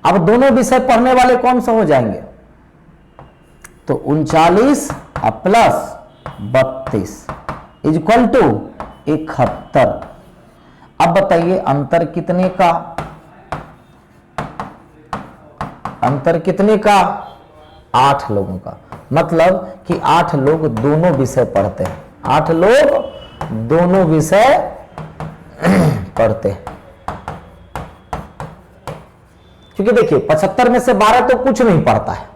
अब दोनों विषय पढ़ने वाले कौन सा हो जाएंगे, तो 39 प्लस 32 इज इक्वल टू 71। अब बताइए अंतर कितने का, अंतर कितने का, 8 लोगों का। मतलब कि 8 लोग दोनों विषय पढ़ते हैं, 8 लोग दोनों विषय पढ़ते हैं। क्योंकि देखिए 75 में से 12 तो कुछ नहीं पढ़ता है,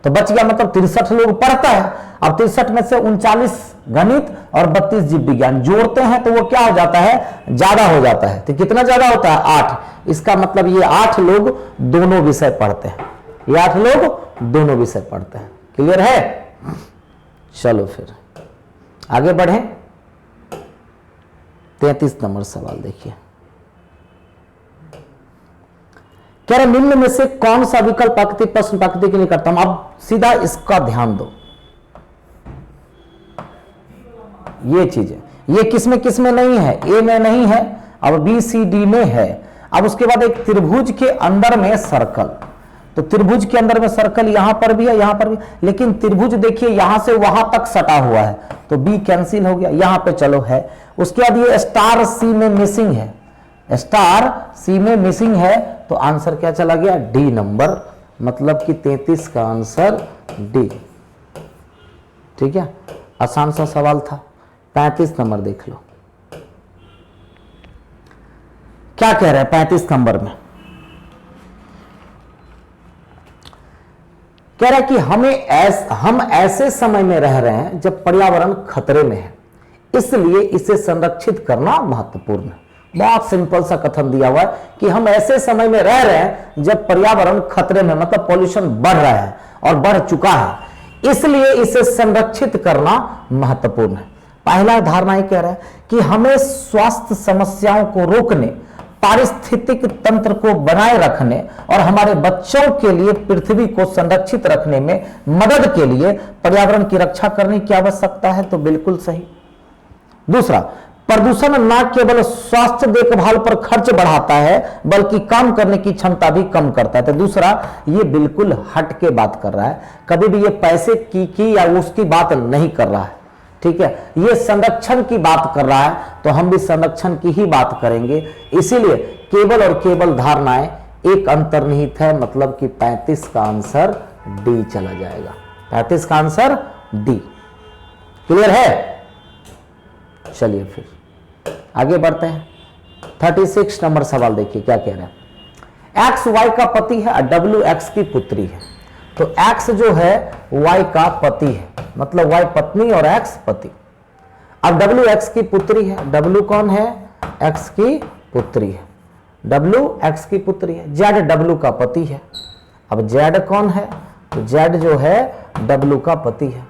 तो बच गया मतलब 63 लोग पढ़ता है। अब 63 में से 39 गणित और 32 जीव विज्ञान जोड़ते हैं तो वो क्या हो जाता है, ज्यादा हो जाता है। तो कितना ज्यादा होता है, 8। इसका मतलब ये 8 लोग दोनों विषय पढ़ते हैं, ये 8 लोग दोनों विषय पढ़ते हैं। क्लियर है। चलो फिर आगे बढ़े। 33 नंबर सवाल देखिए, कह रहे निम्न में से कौन सा विकल्प प्राकृतिक प्रश्न प्राकृतिक के लिए करता हूं। अब सीधा इसका ध्यान दो, ये चीज है, ये किसमें नहीं है, ए में नहीं है, अब बी सी डी में है। अब उसके बाद एक त्रिभुज के अंदर में सर्कल, तो त्रिभुज के अंदर में सर्कल यहां पर भी है, यहां पर भी, लेकिन त्रिभुज देखिए यहां से वहां तक सटा हुआ है, तो बी कैंसिल हो गया, यहां पे चलो है। उसके बाद ये स्टार सी में मिसिंग है, स्टार सी में मिसिंग है, तो आंसर क्या चला गया, डी नंबर, मतलब कि 33 का आंसर डी। ठीक है, आसान सा सवाल था। 35 नंबर देख लो क्या कह रहा है 35 नंबर में। कह रहा है कि हम ऐसे समय में रह रहे हैं जब पर्यावरण खतरे में है, इसलिए इसे संरक्षित करना महत्वपूर्ण है। बहुत सिंपल सा कथन दिया हुआ है कि हम ऐसे समय में रह रहे हैं जब पर्यावरण खतरे में, मतलब पॉल्यूशन बढ़ रहा है और बढ़ चुका है, इसलिए इसे संरक्षित करना महत्वपूर्ण है। पहला धारणा ये कह रहा है कि हमें स्वास्थ्य समस्याओं को रोकने, पारिस्थितिक तंत्र को बनाए रखने और हमारे बच्चों के लिए पृथ्वी को संरक्षित रखने में मदद के लिए पर्यावरण की रक्षा करने की आवश्यकता है, तो बिल्कुल सही। दूसरा, प्रदूषण न केवल स्वास्थ्य देखभाल पर खर्च बढ़ाता है बल्कि काम करने की क्षमता भी कम करता है, तो दूसरा ये बिल्कुल हट के बात कर रहा है, कभी भी ये पैसे की या उसकी बात नहीं कर रहा है। ठीक है, ये संरक्षण की बात कर रहा है, तो हम भी संरक्षण की ही बात करेंगे। इसीलिए केवल और केवल धारणाएं एक अंतर्निहित है, मतलब कि 35 का आंसर डी चला जाएगा। 35 का आंसर डी। क्लियर है? चलिए फिर आगे बढ़ते हैं। 36 नंबर सवाल देखिए क्या कह रहे हैं। एक्स वाई का पति है और डब्ल्यू एक्स की पुत्री है, तो एक्स जो है वाई का पति है, मतलब वाई पत्नी और एक्स पति। अब डब्ल्यू एक्स की पुत्री है, डब्ल्यू कौन है, एक्स की पुत्री है, डब्ल्यू एक्स की पुत्री है। जेड डब्ल्यू का पति है। अब जेड कौन है, तो जेड जो है डब्ल्यू का पति है।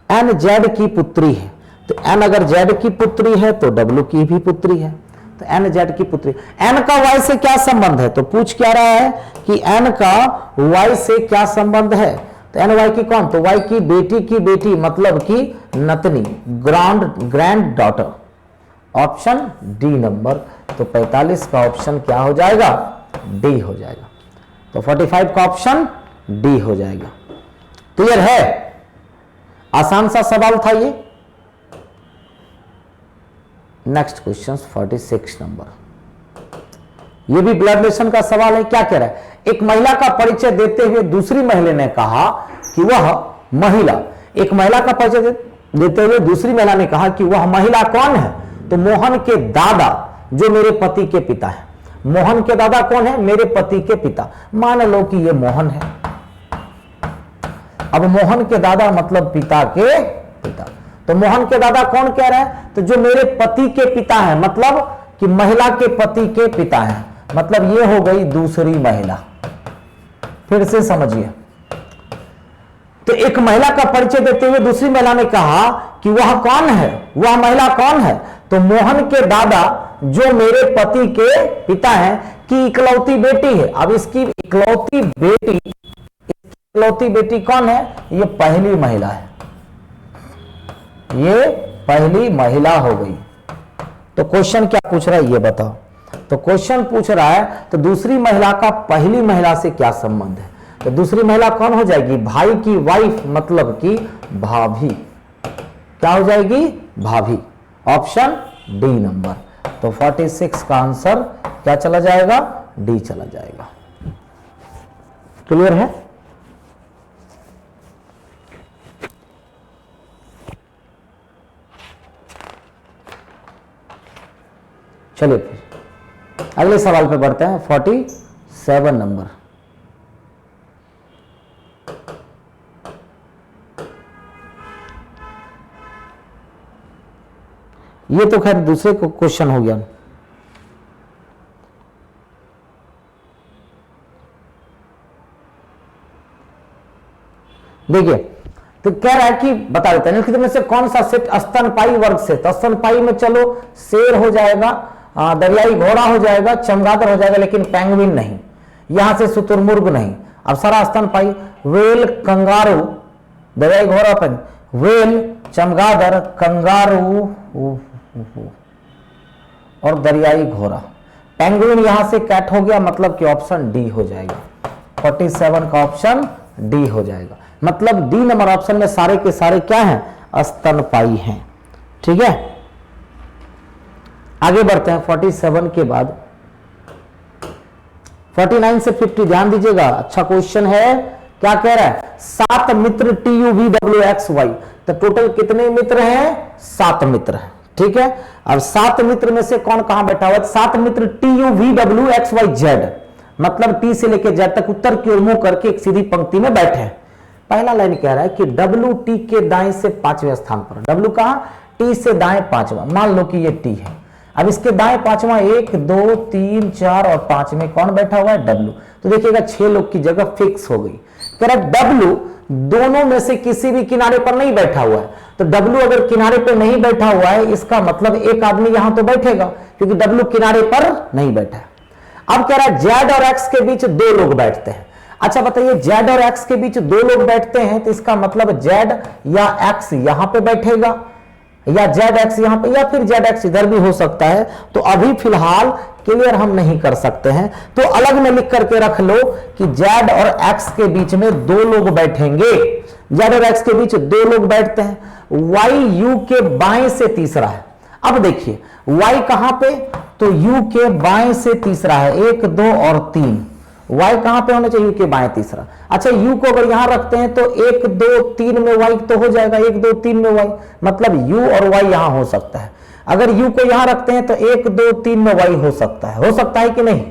एन जेड की पुत्री है, तो एन अगर जेड की पुत्री है तो डब्ल्यू की भी पुत्री है, तो एन जेड की पुत्री। एन का वाई से क्या संबंध है, तो पूछ क्या रहा है कि एन का वाई से क्या संबंध है, तो एन वाई की कौन, तो वाई की बेटी, मतलब कि नतनी, grand daughter. Option D number, तो 45 का ऑप्शन क्या हो जाएगा, डी हो जाएगा। तो 45 का ऑप्शन डी हो जाएगा। क्लियर है? आसान सा सवाल था ये। नेक्स्ट क्वेश्चन 46 नंबर, ये भी ब्लड रिलेशन का सवाल है। क्या कह रहा है, एक महिला का परिचय देते हुए दूसरी महिला ने कहा कि वह महिला, एक महिला का परिचय देते हुए दूसरी महिला ने कहा कि वह महिला कौन है, तो मोहन के दादा जो मेरे पति के पिता है। मोहन के दादा कौन है, मेरे पति के पिता। मान लो कि ये मोहन है। अब मोहन के दादा मतलब पिता के पिता, तो मोहन के दादा कौन कह रहा है, तो जो मेरे पति के पिता है, मतलब कि महिला के पति के पिता है, मतलब ये हो गई दूसरी महिला। फिर से समझिए, तो एक महिला का परिचय देते हुए दूसरी महिला ने कहा कि वह कौन है, वह महिला कौन है, तो मोहन के दादा जो मेरे पति के पिता हैं की इकलौती बेटी है। अब इसकी इकलौती बेटी कौन है, ये पहली महिला है, ये पहली महिला हो गई। तो क्वेश्चन क्या पूछ रहा है ये बताओ, तो क्वेश्चन पूछ रहा है तो दूसरी महिला का पहली महिला से क्या संबंध है, तो दूसरी महिला कौन हो जाएगी, भाई की वाइफ, मतलब कि भाभी। क्या हो जाएगी, भाभी। ऑप्शन डी नंबर, तो 46 का आंसर क्या चला जाएगा, डी चला जाएगा। क्लियर है? चलिए फिर अगले सवाल पे बढ़ते हैं। 47 नंबर, ये तो खैर दूसरे क्वेश्चन हो गया। देखिए, तो कह रहा है कि बता देते हैं निम्नलिखित में से कौन सा सेट स्तनपायी वर्ग से, तो स्तनपायी में चलो शेर हो जाएगा, दरियाई घोड़ा हो जाएगा, चमगादड़ हो जाएगा, लेकिन पेंगुइन नहीं, यहां से शुतुरमुर्ग नहीं। अब सारा स्तनपायी, वेल, कंगारू, दरियाई घोड़ा, वेल, चमगादड़, कंगारू और दरियाई घोड़ा। पेंगुइन यहां से कैट हो गया, मतलब कि ऑप्शन डी हो जाएगा। 47 का ऑप्शन डी हो जाएगा। मतलब डी नंबर ऑप्शन में सारे के सारे क्या हैं, स्तनपायी हैं। ठीक है, आगे बढ़ते हैं। 47 के बाद 49 से 50 ध्यान दीजिएगा, अच्छा क्वेश्चन है। क्या कह रहा है, 7 मित्र TUVWXY, तो टोटल कितने मित्र हैं, 7 मित्र हैं। ठीक है, अब 7 मित्र में से कौन कहां बैठा हुआ है, 7 मित्र TUVWXYZ, मतलब T से लेकर Z तक उत्तर की ओर मुंह करके एक सीधी पंक्ति में बैठे हैं। पहला लाइन कह रहा है कि W T के दाएं से 5वें स्थान पर, W कहां, T से दाएं 5वां, मान लो कि ये T है। अब इसके दाएं 5वां 1 2 3 4 और 5 में कौन बैठा हुआ है, W। तो देखिएगा 6 लोग की जगह फिक्स हो गई। कह रहा W दोनों में से किसी भी किनारे पर नहीं बैठा हुआ है, तो W अगर किनारे पर नहीं बैठा हुआ है, इसका मतलब एक आदमी यहां तो बैठेगा, क्योंकि W किनारे पर नहीं बैठा है। अब कह रहा है Z और X के बीच 2 लोग बैठते हैं। अच्छा बताइए, Z और X के बीच 2 लोग बैठते हैं, तो इसका मतलब Z या X यहां पे बैठेगा, या ZX यहां पे, या फिर ZX इधर भी हो सकता है। तो अभी फिलहाल क्लियर हम नहीं कर सकते हैं, तो अलग में लिख करके रख लो कि Z और X के बीच में 2 लोग बैठेंगे। Z और X के बीच 2 लोग बैठते हैं। Y U के बाएं से तीसरा है। अब देखिए Y कहां पे, तो U के बाएं से तीसरा है, 1 2 और 3। Y कहां पे होना चाहिए, U के बाएं तीसरा। अच्छा U को अगर यहां रखते हैं तो 1 2 3 में Y तो हो जाएगा, 1 2 3 में Y, मतलब U और Y यहां हो सकता है। अगर U को यहां रखते हैं तो 1 2 3 में Y हो सकता है कि नहीं,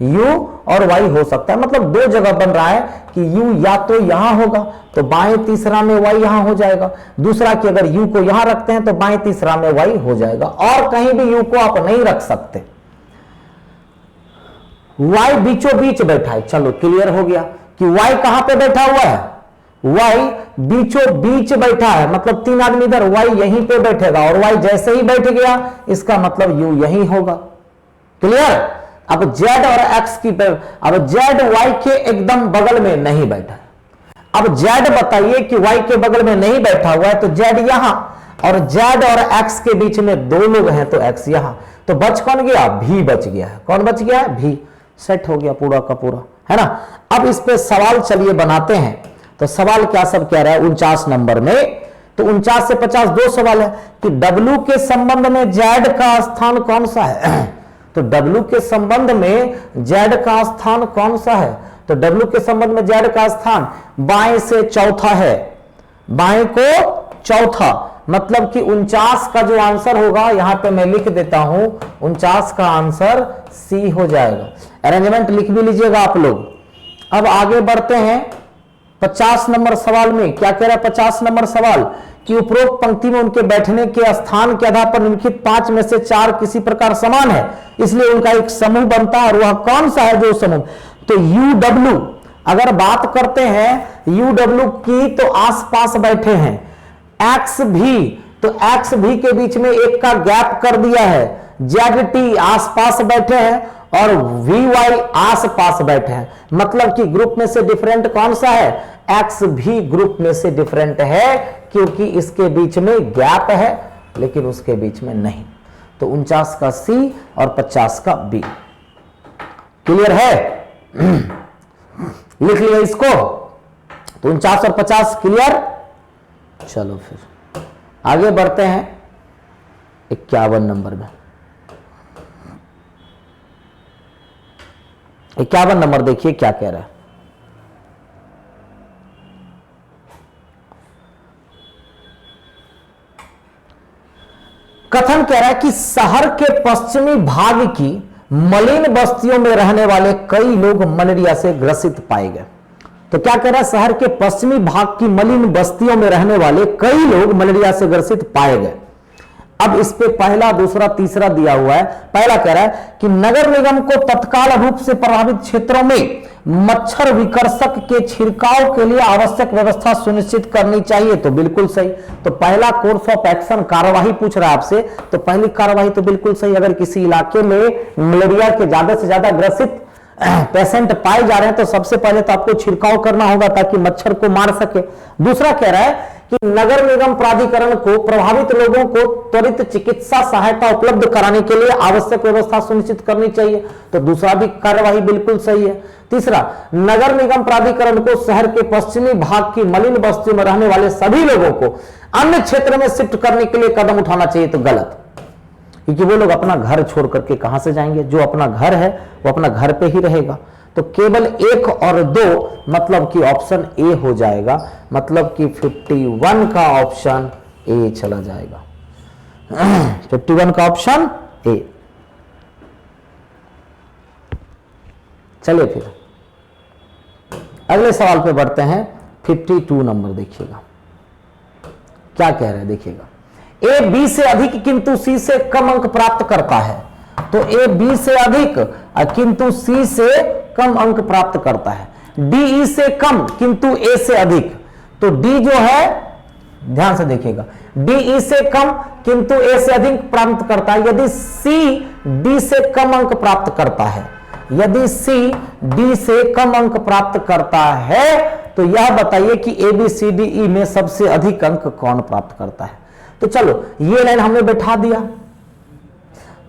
U और Y हो सकता है। मतलब 2 जगह बन रहा है कि U या तो यहां होगा तो बाएं तीसरा में Y यहां हो जाएगा, दूसरा कि अगर U को यहां रखते हैं तो बाएं तीसरा में Y हो जाएगा, और कहीं भी U को आप नहीं रख सकते। Y बीचों बीच बैठा है, चलो क्लियर हो गया कि Y कहां पे बैठा हुआ है, Y बीचों बीच बैठा है, मतलब 3 आदमी इधर, Y यहीं पे बैठेगा, और Y जैसे ही बैठ गया इसका मतलब U यहीं होगा। क्लियर। अब Z और X की, अब Z Y के एकदम बगल में नहीं बैठा है। अब Z बताइए कि Y के बगल में नहीं बैठा हुआ है, तो Z यहां, और Z और X के बीच में 2 लोग हैं तो X यहां, तो बच कौन गया, V बच गया है। कौन बच गया है, V। सेट हो गया पूरा का पूरा, है ना। अब इस पे सवाल चलिए बनाते हैं। तो सवाल क्या सब कह रहा है 49 नंबर में, तो 49 से 50 2 सवाल है कि W के संबंध में Z का स्थान कौन सा है। तो W के संबंध में Z का स्थान कौन सा है, तो W के संबंध में Z का स्थान बाएं से चौथा है, बाएं को चौथा, मतलब कि 49 का जो आंसर होगा यहां पे मैं लिख देता हूं, 49 का आंसर सी हो जाएगा। अरेंजमेंट लिख भी लीजिएगा आप लोग। अब आगे बढ़ते हैं 50 नंबर सवाल में। क्या कह रहा है 50 नंबर सवाल कि उपरोक्त पंक्ति में उनके बैठने के स्थान के आधार पर निम्नलिखित 5 में से 4 किसी प्रकार समान है, इसलिए उनका एक समूह बनता है, और वह कौन सा है जो समूह, तो UW। अगर बात करते हैं UW की तो आसपास बैठे हैं, X भी, तो X भी के बीच में एक का गैप कर दिया है, ZT आसपास बैठे हैं और VY आसपास बैठे हैं, मतलब कि ग्रुप में से डिफरेंट कौन सा है, X भी ग्रुप में से डिफरेंट है, क्योंकि इसके बीच में गैप है लेकिन उसके बीच में नहीं। तो 49 का C और 50 का B। क्लियर है, लिख लिया इसको। तो 49 और 50 क्लियर। चलो फिर आगे बढ़ते हैं 51 नंबर में। 51 नंबर देखिए क्या कह रहा है। कथन कह रहा है कि शहर के पश्चिमी भाग की मलिन बस्तियों में रहने वाले कई लोग मलेरिया से ग्रसित पाए गए। तो क्या कह रहा है, शहर के पश्चिमी भाग की मलिन बस्तियों में रहने वाले कई लोग मलेरिया से ग्रसित पाए गए। अब इस पे पहला दूसरा तीसरा दिया हुआ है। पहला कह रहा है कि नगर निगम को तत्काल रूप से प्रभावित क्षेत्रों में मच्छर विकर्षक के छिड़काव के लिए आवश्यक व्यवस्था सुनिश्चित करनी चाहिए। तो बिल्कुल सही। तो पहला कोर्स ऑफ एक्शन कार्यवाही पूछ रहा है आपसे, तो पहली कार्यवाही तो बिल्कुल सही। अगर किसी इलाके में मलेरिया के ज्यादा से ज्यादा ग्रसित पेशेंट पाए जा रहे हैं तो सबसे पहले तो आपको छिड़काव करना होगा ताकि मच्छर को मार सके। दूसरा कह रहा है कि नगर निगम प्राधिकरण को प्रभावित लोगों को त्वरित चिकित्सा सहायता उपलब्ध कराने के लिए आवश्यक व्यवस्था सुनिश्चित करनी चाहिए। तो दूसरा भी कार्यवाही बिल्कुल सही है। तीसरा, नगर निगम प्राधिकरण को शहर के पश्चिमी भाग की मलिन बस्तियों में रहने वाले सभी लोगों को अन्य क्षेत्र में शिफ्ट करने के लिए कदम उठाना चाहिए। तो गलत, क्योंकि वो लोग अपना घर छोड़ करके कहां से जाएंगे? जो अपना घर है वो अपना घर पे ही रहेगा। तो केवल 1 और 2 मतलब कि ऑप्शन ए हो जाएगा, मतलब कि 51 का ऑप्शन ए चला जाएगा। 51 का ऑप्शन ए। चलिए फिर अगले सवाल पे बढ़ते हैं। 52 नंबर देखिएगा क्या कह रहे हैं, देखिएगा। ए बी से अधिक किंतु सी से कम अंक प्राप्त करता है। तो ए बी से अधिक किंतु सी से कम अंक प्राप्त करता है। डी ई से कम किंतु ए से अधिक। तो डी जो है, ध्यान से देखिएगा, डी ई से कम किंतु ए से अधिक प्राप्त करता है। यदि सी डी से कम अंक प्राप्त करता है, यदि सी डी से कम अंक प्राप्त करता है, तो यह बताइए कि ए बी सी डी ई में सबसे अधिक अंक कौन प्राप्त करता है। तो चलो ये लाइन हमने बैठा दिया,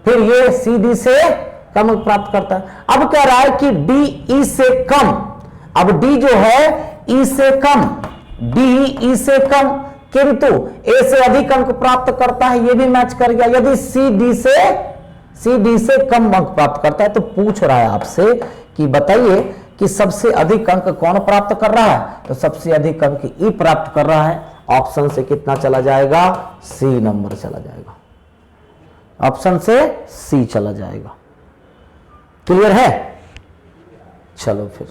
फिर ये सी डी से कम अंक प्राप्त करता है। अब कह रहा है कि डी ई से कम, अब डी जो है ई से कम, डी ई से कम किंतु ए से अधिक अंक प्राप्त करता है, ये भी मैच कर गया। यदि सी डी से कम अंक प्राप्त करता है, तो पूछ रहा है आपसे कि बताइए कि सबसे अधिक अंक कौन प्राप्त कर रहा है। तो सबसे अधिक अंक ई प्राप्त कर रहा है। ऑप्शन से कितना चला जाएगा? सी नंबर चला जाएगा, ऑप्शन से सी चला जाएगा। क्लियर है? चलो फिर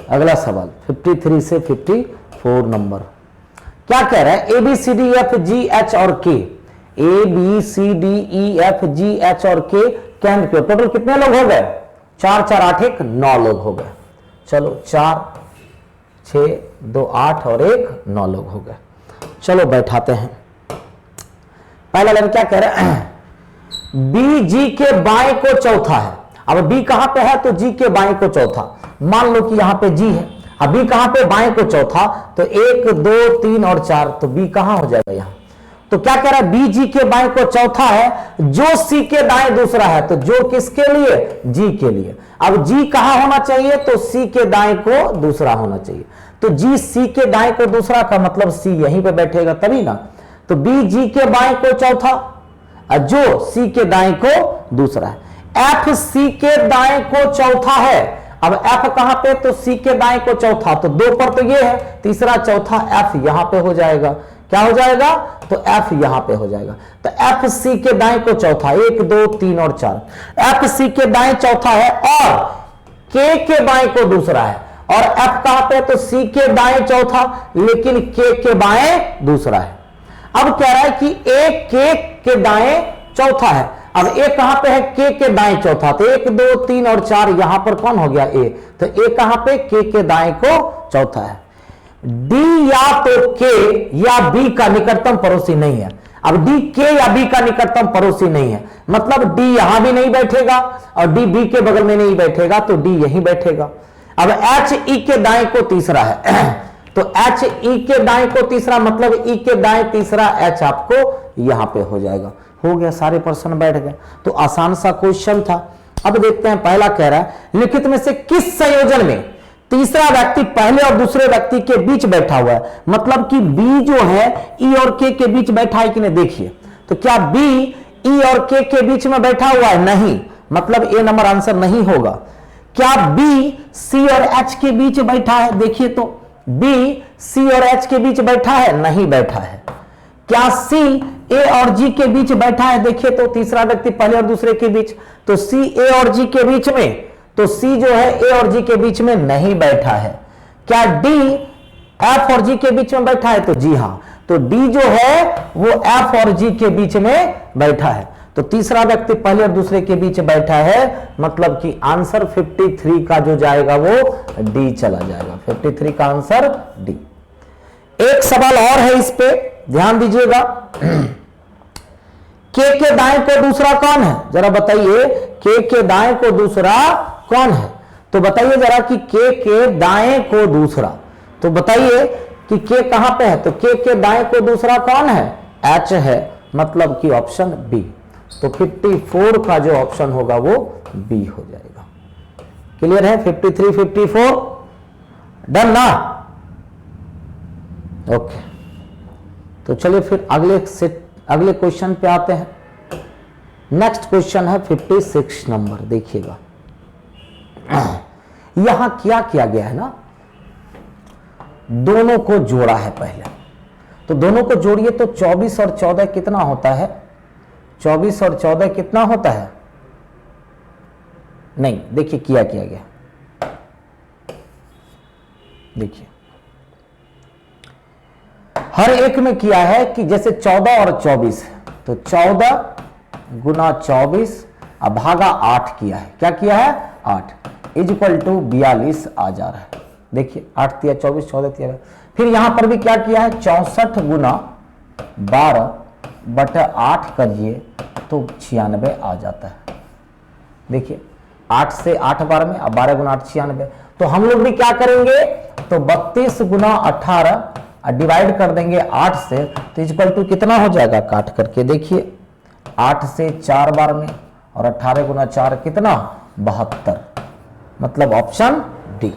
अगला सवाल 53 से 54 नंबर क्या कह रहा है? A B C D F G H और K, A B C D E F G H और के कैंड के टोटल कितने लोग हो गए? 4 4 8 1 9 लोग हो गए। चलो 4 6 2 8 और 1 9 लोग हो गए। चलो बैठाते हैं। पहला लाइन क्या कह रहा है? बी जी के बाएं को चौथा है। अब बी कहां पे है? तो जी के बाएं को चौथा। मान लो कि यहां पे जी है, अब बी कहां पे? बाएं को चौथा। तो 1 2 3 और 4, तो बी कहां हो जाएगा यहां? तो क्या कह रहा है? बी जी के बाएं को चौथा है, जो सी के दाएं दूसरा है। तो जो किसके लिए? जी के लिए। अब जी कहां होना चाहिए? तो सी के दाएं को दूसरा होना चाहिए। तो जी सी के दाएं को दूसरा का मतलब सी यहीं पे बैठेगा तभी ना। तो बी जी के बाएं को चौथा, जो सी के दाएं को दूसरा है। एफ सी के दाएं को चौथा है। अब एफ कहां पे? तो सी के दाएं को चौथा। तो 2 पर तो ये है, तीसरा चौथा एफ यहां पे हो जाएगा। क्या हो जाएगा? तो एफ यहां पे हो जाएगा। तो एफ सी के दाएं को चौथा, 1 2 3 और 4। एफ सी के दाएं चौथा है और के बाएं को दूसरा है। और एफ कहां पे? तो सी के दाएं चौथा, लेकिन के बाएं दूसरा है। अब कह रहा है कि ए के दाएं चौथा है। अब ए कहां पे है? के दाएं चौथा। तो 1 2 3 और 4 यहां पर कौन हो गया? ए। तो ए कहां पे? के दाएं को चौथा है। डी या तो के या बी का निकटतम पड़ोसी नहीं है। अब डी के या बी का निकटतम पड़ोसी नहीं है, मतलब डी यहां भी नहीं बैठेगा और डी बी के बगल में नहीं बैठेगा, तो डी यहीं बैठेगा। अब एच ई के दाएं को तीसरा है तो एच ई के दाएं को तीसरा मतलब ई के दाएं तीसरा, एच आपको यहां पे हो जाएगा। हो गया, सारे पर्सन बैठ गए। तो आसान सा क्वेश्चन था। अब देखते हैं, पहला कह रहा है लिखित में से किस संयोजन में तीसरा व्यक्ति पहले और दूसरे व्यक्ति के बीच बैठा हुआ है। मतलब कि बी जो है ई और के बीच बैठा है कि नहीं? देखिए, तो क्या बी ई और के बीच में बैठा हुआ है? नहीं, मतलब ए नंबर आंसर नहीं होगा। क्या बी सी और एच के बीच बैठा है? देखिए तो बी सी और एच के बीच बैठा है? नहीं बैठा है। क्या सी ए और जी के बीच बैठा है? देखिए तो तीसरा व्यक्ति पहले और दूसरे के बीच, तो सी ए और जी के बीच में, तो सी जो है ए और जी के बीच में नहीं बैठा है। क्या डी एफ और जी के बीच में बैठा है? तो जी हां, तो डी जो है वो एफ और जी के बीच में बैठा है। तो तीसरा व्यक्ति पहले और दूसरे के बीच बैठा है, मतलब कि आंसर 53 का जो जाएगा वो डी चला जाएगा। 53 का आंसर डी। एक सवाल और है, इस पे ध्यान दीजिएगा। के दाएं को दूसरा कौन है? जरा बताइए, के दाएं को दूसरा कौन है? तो बताइए जरा कि के दाएं को दूसरा, तो बताइए कि के कहां पे है? तो के दाएं को दूसरा कौन है? एच है, मतलब कि ऑप्शन बी। तो 54 का जो ऑप्शन होगा वो बी हो जाएगा। क्लियर है? 53, 54 डन ना? ओके, तो चलिए फिर अगले क्वेश्चन पे आते हैं। नेक्स्ट क्वेश्चन है 56 नंबर। देखिएगा यहां क्या किया गया है ना, दोनों को जोड़ा है पहले। तो दोनों को जोड़िए तो 24 और 14 कितना होता है? 24 और 14 कितना होता है? नहीं, देखिए किया गया। देखिए हर एक में किया है कि जैसे 14 और 24 है तो 14 गुना 24 अब भागा 8 किया है। क्या किया है? 8 इक्वल टू 42 आ जा रहा है। देखिए 8 तिया 24, 14 तिया। फिर यहां पर भी क्या किया है? 64 गुना 12 बटा 8 करिए तो 96 आ जाता है। देखिए 8 से 8 बार में, अब 12 गुना 8 96। तो हम लोग भी क्या करेंगे? तो 32 गुना 18 डिवाइड कर देंगे 8 से, तो इक्वल टू कितना हो जाएगा? काट करके देखिए 8 से 4 बार में और 18 गुना 4 कितना? 72। मतलब ऑप्शन डी।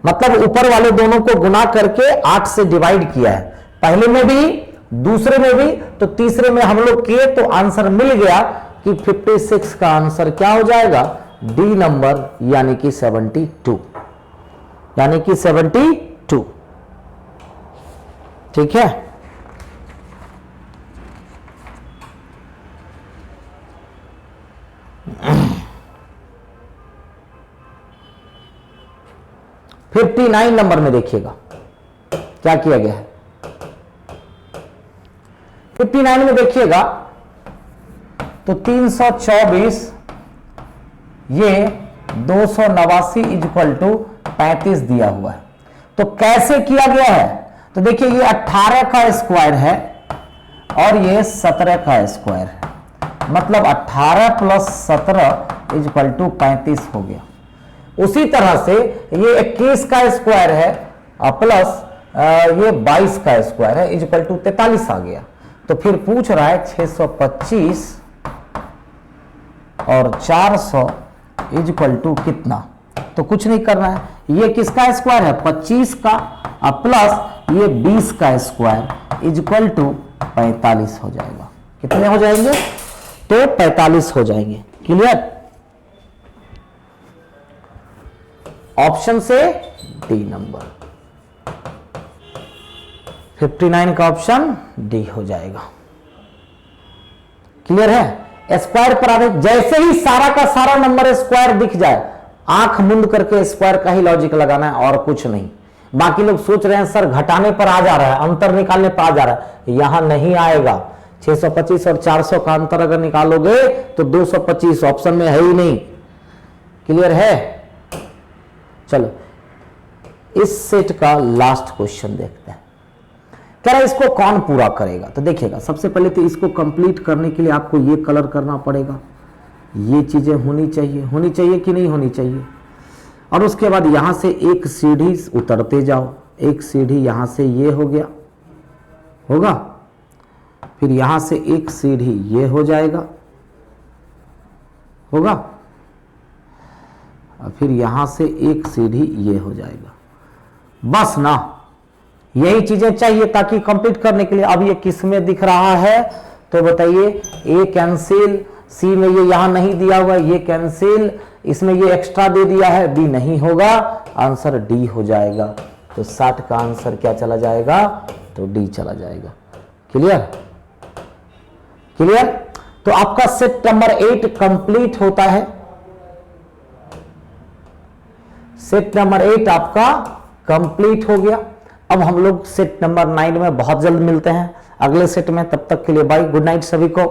मतलब ऊपर वाले दोनों को गुना करके 8 से डिवाइड किया है, पहले में भी दूसरे में भी, तो तीसरे में हम लोग किए तो आंसर मिल गया कि 56 का आंसर क्या हो जाएगा? डी नंबर, यानी कि 72, यानी कि 72। ठीक है? फिर 59 नंबर में देखिएगा क्या किया गया है। 59 में देखिएगा तो 324 ये 289 इक्वल टू 35 दिया हुआ है। तो कैसे किया गया है? तो देखिए ये 18 का स्क्वायर है और ये 17 का स्क्वायर है, मतलब 18 प्लस 17 इक्वल टू 35 हो गया। उसी तरह से ये 21 का स्क्वायर है प्लस ये 22 का स्क्वायर है इक्वल टू 43 आ गया। तो फिर पूछ रहा है 625 और 400 इक्वल टू कितना? तो कुछ नहीं करना है, ये किसका स्क्वायर है? 25 का प्लस ये 20 का स्क्वायर इक्वल टू 45 हो जाएगा। कितने हो जाएंगे? तो 45 हो जाएंगे। क्लियर? ऑप्शन से डी नंबर, 59 का ऑप्शन डी हो जाएगा। क्लियर है? स्क्वायर पर आने जैसे ही सारा का सारा नंबर स्क्वायर दिख जाए, आंख मुंद करके स्क्वायर का ही लॉजिक लगाना है और कुछ नहीं। बाकी लोग सोच रहे हैं सर घटाने पर आ जा रहा है, अंतर निकालने पर आ जा रहा है, यहां नहीं आएगा। 625 और 400 का अंतर अगर निकालोगे तो 225 ऑप्शन में है ही नहीं। क्लियर है? चलो इस सेट का लास्ट क्वेश्चन देखते हैं। कह रहा है इसको कौन पूरा करेगा? तो देखिएगा सबसे पहले तो इसको कंप्लीट करने के लिए आपको ये कलर करना पड़ेगा, ये चीजें होनी चाहिए कि नहीं होनी चाहिए। और उसके बाद यहां से एक सीढ़ी उतरते जाओ, एक सीढ़ी यहां से ये हो गया होगा, फिर यहां से एक सीढ़ी ये हो जाएगा होगा, और फिर यहां से एक सीढ़ी ये हो जाएगा। बस ना, यही चीजें चाहिए ताकि कंप्लीट करने के लिए। अब ये किस में दिख रहा है? तो बताइए, ए कैंसिल, सी में ये यहां नहीं दिया हुआ, ये कैंसिल, इसमें ये एक्स्ट्रा दे दिया है, बी नहीं होगा, आंसर डी हो जाएगा। तो 60 का आंसर क्या चला जाएगा? तो डी चला जाएगा। क्लियर? क्लियर? तो आपका सेट नंबर 8 कंप्लीट होता है। सेट नंबर 8 आपका कंप्लीट हो गया। अब हम लोग सेट नंबर 9 में बहुत जल्द मिलते हैं अगले सेट में। तब तक के लिए बाय, गुड नाइट सभी को।